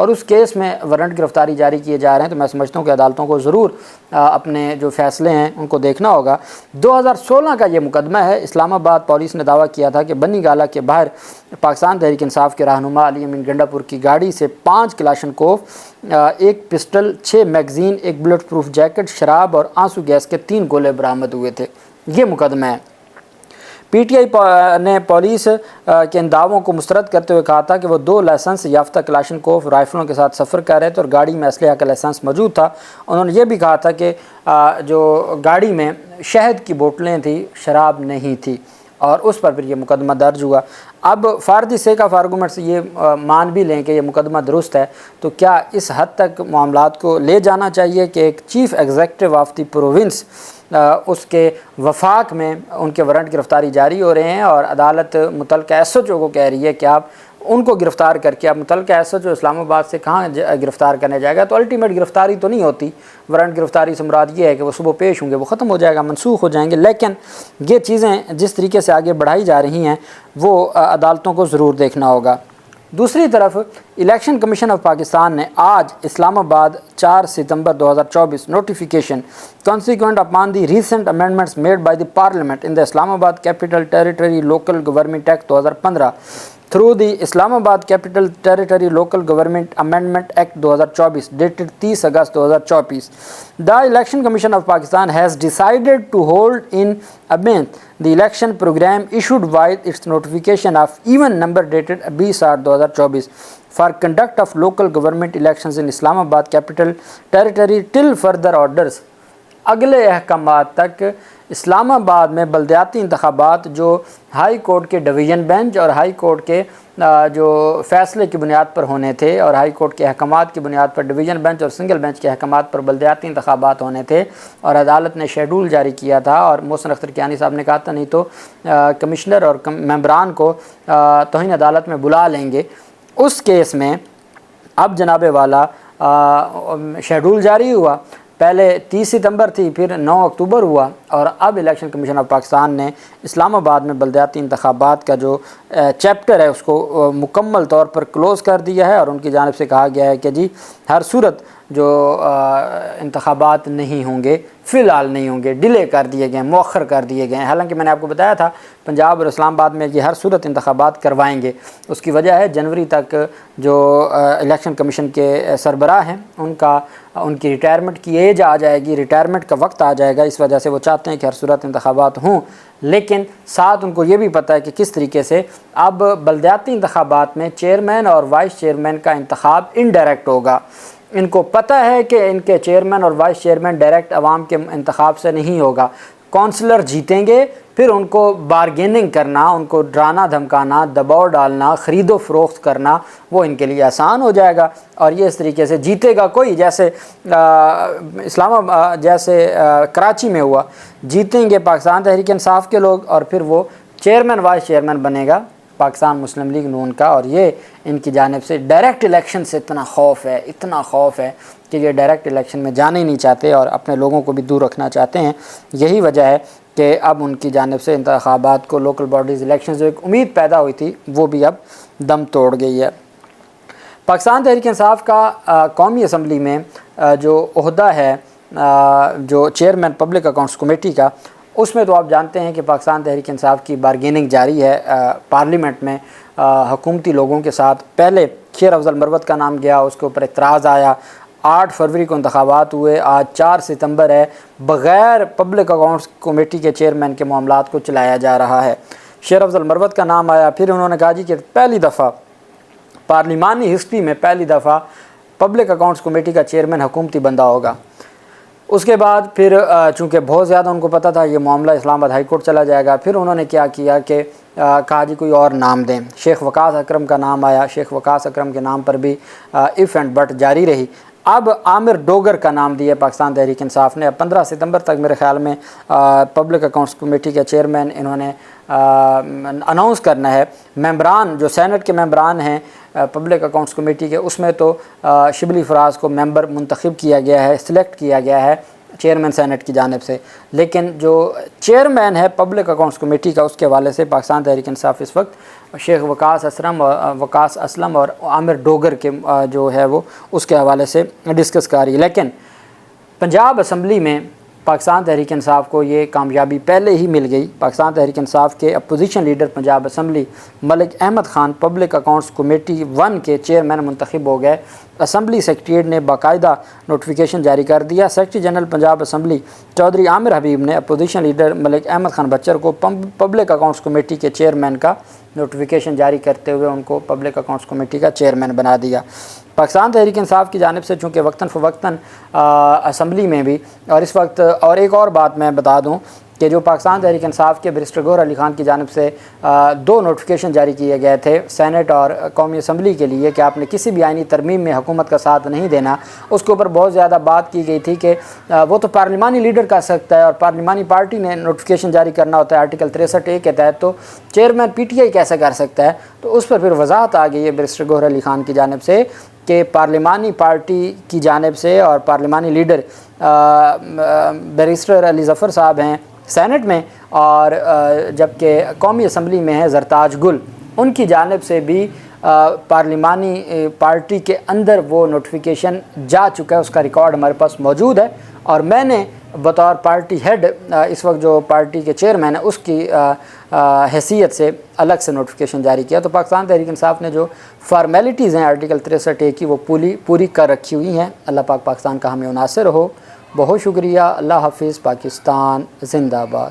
اور اس کیس میں وارنٹ گرفتاری جاری کیے جا رہے ہیں، تو میں سمجھتا ہوں کہ عدالتوں کو ضرور اپنے جو فیصلے ہیں ان کو دیکھنا ہوگا۔ 2016 کا یہ مقدمہ ہے۔ اسلام آباد پولیس نے دعویٰ کیا تھا کہ بنی گالہ کے باہر پاکستان تحریک انصاف کے رہنما علی امین گنڈا پور کی گاڑی سے 5 Kalashnikov, 1 pistol, 6 magazine, 1 bulletproof jacket, شراب اور آنسو گیس کے 3 گولے برآمد ہوئے تھے۔ یہ مقدمہ ہے۔ پی ٹی آئی نے پولیس کے ان دعووں کو مسترد کرتے ہوئے کہا تھا کہ وہ 2 لائسنس یافتہ کلاشنکوف رائفلوں کے ساتھ سفر کر رہے تھے اور گاڑی میں اسلحہ کا لائسنس موجود تھا۔ انہوں نے یہ بھی کہا تھا کہ جو گاڑی میں شہد کی بوتلیں تھیں، شراب نہیں تھی، اور اس پر پھر یہ مقدمہ درج ہوا۔ اب for the sake of arguments یہ مان بھی لیں کہ یہ مقدمہ درست ہے، تو کیا اس حد تک معاملات کو لے جانا چاہیے کہ ایک chief executive of the province اس کے وفاق میں ان کے وارنٹ گرفتاری جاری ہو رہے ہیں، اور عدالت متعلقہ ایس ایچ او کو کہہ رہی ہے کہ آپ ان کو گرفتار کر کے، اب متعلقہ ایس ایچ او اسلام آباد سے کہاں گرفتار کرنے جائے گا؟ تو الٹیمیٹ گرفتاری تو نہیں ہوتی، وارنٹ گرفتاری سے مراد یہ ہے کہ وہ صبح پیش ہوں گے، وہ ختم ہو جائے گا، منسوخ ہو جائیں گے۔ لیکن یہ چیزیں جس طریقے سے آگے بڑھائی جا رہی ہیں وہ عدالتوں کو ضرور دیکھنا ہوگا۔ دوسری طرف الیکشن کمیشن آف پاکستان نے آج اسلام آباد 4 ستمبر 2024 notification consequent upon the recent amendments made by the Parliament in the Islamabad Capital Territory Local Government Act 2015 through the Islamabad Capital Territory Local Government Amendment Act 2024 dated 30 August 2024. The Election Commission of Pakistan has decided to hold in abeyance the election program issued by its notification of even number dated 20/8/2024 for conduct of local government elections in Islamabad Capital Territory till further orders. اگلے احکامات تک اسلام آباد میں بلدیاتی انتخابات جو high court کے division bench اور ہائی کورٹ کے جو فیصلے کی بنیاد پر ہونے تھے، اور ہائی کورٹ کے احکامات کی بنیاد پر ڈویژن بینچ اور سنگل بینچ کے احکامات پر بلدیاتی انتخابات ہونے تھے، اور عدالت نے شیڈول جاری کیا تھا، اور محسن اختر کیانی صاحب نے کہا تھا نہیں تو کمشنر اور ممبران کو توہین عدالت میں بلا لیں گے۔ اس کیس میں اب جناب والا شیڈول جاری ہوا، پہلے 30 ستمبر تھی، پھر 9 اکتوبر ہوا، اور اب الیکشن کمیشن آف پاکستان نے اسلام آباد میں بلدیاتی انتخابات کا جو چیپٹر ہے اس کو مکمل طور پر کلوز کر دیا ہے، اور ان کی جانب سے کہا گیا ہے کہ جی ہر صورت جو انتخابات نہیں ہوں گے، فی الحال نہیں ہوں گے، ڈیلے کر دیے گئے، مؤخر کر دیے گئے ہیں۔ حالانکہ میں نے آپ کو بتایا تھا پنجاب اور اسلام آباد میں یہ ہر صورت انتخابات کروائیں گے۔ اس کی وجہ ہے جنوری تک جو الیکشن کمیشن کے سربراہ ہیں ان کی ریٹائرمنٹ کی ایج آ جائے گی، ریٹائرمنٹ کا وقت آ جائے گا، اس وجہ سے وہ چاہتے ہیں کہ ہر صورت انتخابات ہوں، لیکن ساتھ ان کو یہ بھی پتہ ہے کہ کس طریقے سے اب بلدیاتی انتخابات میں چیئرمین اور وائس چیئرمین کا انتخاب انڈائریکٹ ہوگا۔ ان کو پتہ ہے کہ ان کے چیئرمین اور وائس چیئرمین ڈائریکٹ عوام کے انتخاب سے نہیں ہوگا، کونسلر جیتیں گے، پھر ان کو بارگیننگ کرنا، ان کو ڈرانا دھمکانا، دباؤ ڈالنا، خرید و فروخت کرنا وہ ان کے لیے آسان ہو جائے گا، اور یہ اس طریقے سے جیتے گا کوئی، جیسے کراچی میں ہوا، جیتیں گے پاکستان تحریک انصاف کے لوگ، اور پھر وہ چیئرمین وائس چیئرمین بنے گا پاکستان مسلم لیگ نون کا۔ اور یہ ان کی جانب سے ڈائریکٹ الیکشن سے اتنا خوف ہے کہ یہ ڈائریکٹ الیکشن میں جانا ہی نہیں چاہتے، اور اپنے لوگوں کو بھی دور رکھنا چاہتے ہیں۔ یہی وجہ ہے کہ اب ان کی جانب سے انتخابات کو، لوکل باڈیز الیکشن جو ایک امید پیدا ہوئی تھی وہ بھی اب دم توڑ گئی ہے۔ پاکستان تحریک انصاف کا قومی اسمبلی میں جو عہدہ ہے جو چیئرمین پبلک اکاؤنٹس کمیٹی کا، اس میں تو آپ جانتے ہیں کہ پاکستان تحریک انصاف کی بارگیننگ جاری ہے پارلیمنٹ میں حکومتی لوگوں کے ساتھ۔ پہلے شیر افضل مروت کا نام گیا، اس کے اوپر اعتراض آیا، 8 فروری کو انتخابات ہوئے، آج 4 ستمبر ہے، بغیر پبلک اکاؤنٹس کمیٹی کے چیئرمین کے معاملات کو چلایا جا رہا ہے۔ شیر افضل مروت کا نام آیا، پھر انہوں نے کہا جی کہ پہلی دفعہ پارلیمانی ہسٹری میں پہلی دفعہ پبلک اکاؤنٹس کمیٹی کا چیئرمین حکومتی بندہ ہوگا۔ اس کے بعد پھر چونکہ بہت زیادہ ان کو پتہ تھا یہ معاملہ اسلام آباد ہائی کورٹ چلا جائے گا، پھر انہوں نے کیا کیا کہ کہا جی کوئی اور نام دیں۔ شیخ وقاص اکرم کا نام آیا، شیخ وقاص اکرم کے نام پر بھی ایف اینڈ بٹ جاری رہی۔ اب عامر ڈوگر کا نام دیا پاکستان تحریک انصاف نے۔ اب 15 ستمبر تک میرے خیال میں پبلک اکاؤنٹس کمیٹی کے چیئرمین انہوں نے اناؤنس کرنا ہے۔ ممبران جو سینٹ کے ممبران ہیں پبلک اکاؤنٹس کمیٹی کے، اس میں تو شبلی فراز کو ممبر منتخب کیا گیا ہے، سلیکٹ کیا گیا ہے، چیئرمین سینٹ کی جانب سے، لیکن جو چیئرمین ہے پبلک اکاؤنٹس کمیٹی کا، اس کے حوالے سے پاکستان تحریک انصاف اس وقت شیخ وقاص اسلم اور عامر ڈوگر کے جو ہے وہ اس کے حوالے سے ڈسکس کر رہی ہے۔ لیکن پنجاب اسمبلی میں پاکستان تحریک انصاف کو یہ کامیابی پہلے ہی مل گئی۔ پاکستان تحریک انصاف کے opposition leader Punjab assembly Malik Ahmad Khan public accounts committee 1 کے چیئرمین منتخب ہو گئے۔ اسمبلی سیکریٹریٹ نے باقاعدہ نوٹیفیکیشن جاری کر دیا۔ Secretary general Punjab assembly Chaudhry Amir Habib نے اپوزیشن لیڈر ملک احمد خان بچر کو پبلک اکاؤنٹس کمیٹی کے چیئرمین کا نوٹیفیکیشن جاری کرتے ہوئے ان کو پبلک اکاؤنٹس کمیٹی کا چیئرمین بنا دیا۔ پاکستان تحریک انصاف کی جانب سے چونکہ وقتاً فوقتاً اسمبلی میں بھی، اور اس وقت اور ایک اور بات میں بتا دوں کہ جو پاکستان تحریک انصاف کے بیرسٹر گوہر علی خان کی جانب سے 2 نوٹیفیکیشن جاری کیے گئے تھے سینٹ اور قومی اسمبلی کے لیے کہ آپ نے کسی بھی آئینی ترمیم میں حکومت کا ساتھ نہیں دینا، اس کے اوپر بہت زیادہ بات کی گئی تھی کہ وہ تو پارلیمانی لیڈر کر سکتا ہے اور پارلیمانی پارٹی نے نوٹیفیکیشن جاری کرنا ہوتا ہے آرٹیکل 63A کے تحت، تو چیئرمین پی ٹی آئی کیسے کر سکتا ہے؟ تو اس پر پھر وضاحت آ گئی ہے بیرسٹر گوہر علی خان کی جانب سے کہ پارلیمانی پارٹی کی جانب سے اور پارلیمانی لیڈر بیرسٹر علی ظفر صاحب ہیں سینٹ میں، اور جبکہ قومی اسمبلی میں ہے زرتاج گل، ان کی جانب سے بھی پارلیمانی پارٹی کے اندر وہ نوٹیفیکیشن جا چکا ہے، اس کا ریکارڈ ہمارے پاس موجود ہے، اور میں نے بطور پارٹی ہیڈ اس وقت جو پارٹی کے چیئرمین ہے اس کی حیثیت سے الگ سے نوٹیفیکیشن جاری کیا۔ تو پاکستان تحریک انصاف نے جو فارمیلٹیز ہیں آرٹیکل 63A کی وہ پوری کر رکھی ہوئی ہیں۔ اللہ پاک پاکستان کا ہمیں ناصر ہو۔ بہت شکریہ۔ اللہ حافظ۔ پاکستان زندہ باد۔